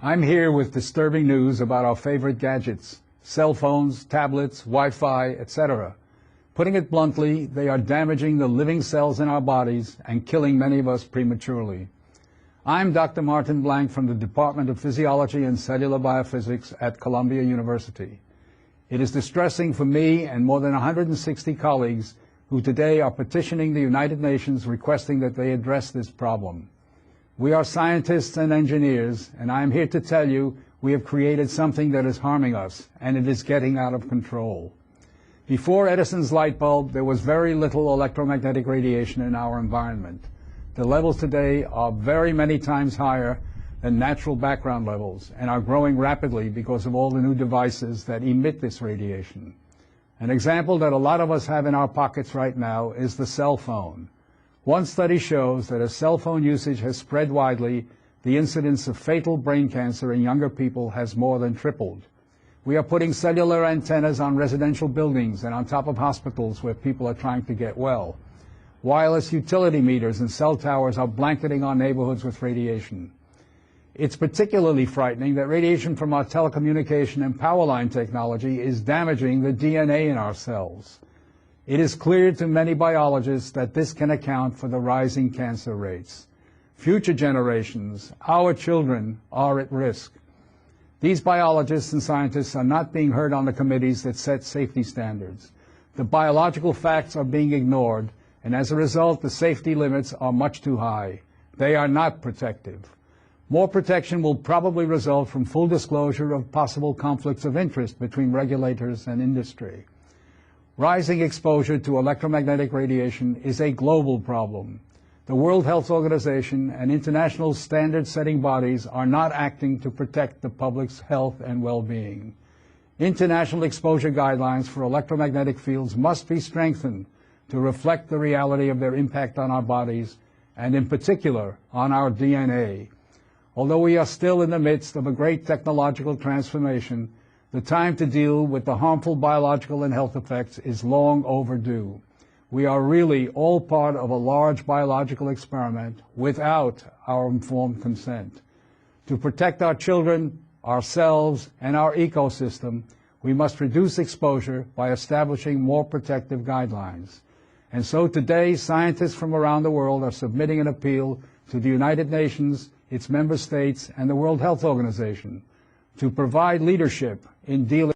I'm here with disturbing news about our favorite gadgets, cell phones, tablets, Wi-Fi, etc. Putting it bluntly, they are damaging the living cells in our bodies and killing many of us prematurely. I'm Dr. Martin Blank from the Department of Physiology and Cellular Biophysics at Columbia University. It is distressing for me and more than 160 colleagues who today are petitioning the United Nations requesting that they address this problem. We are scientists and engineers, and I am here to tell you we have created something that is harming us, and it is getting out of control. Before Edison's light bulb, there was very little electromagnetic radiation in our environment. The levels today are very many times higher than natural background levels and are growing rapidly because of all the new devices that emit this radiation. An example that a lot of us have in our pockets right now is the cell phone. One study shows that as cell phone usage has spread widely, the incidence of fatal brain cancer in younger people has more than tripled. We are putting cellular antennas on residential buildings and on top of hospitals where people are trying to get well. Wireless utility meters and cell towers are blanketing our neighborhoods with radiation. It's particularly frightening that radiation from our telecommunication and power line technology is damaging the DNA in our cells. It is clear to many biologists that this can account for the rising cancer rates. Future generations, our children, are at risk. These biologists and scientists are not being heard on the committees that set safety standards. The biological facts are being ignored, and as a result, the safety limits are much too high. They are not protective. More protection will probably result from full disclosure of possible conflicts of interest between regulators and industry. Rising exposure to electromagnetic radiation is a global problem. The World Health Organization and international standard-setting bodies are not acting to protect the public's health and well-being. International exposure guidelines for electromagnetic fields must be strengthened to reflect the reality of their impact on our bodies and, in particular, on our DNA. Although we are still in the midst of a great technological transformation, the time to deal with the harmful biological and health effects is long overdue. We are really all part of a large biological experiment without our informed consent. To protect our children, ourselves, and our ecosystem, we must reduce exposure by establishing more protective guidelines. And so today, scientists from around the world are submitting an appeal to the United Nations, its member states, and the World Health Organization to provide leadership in dealing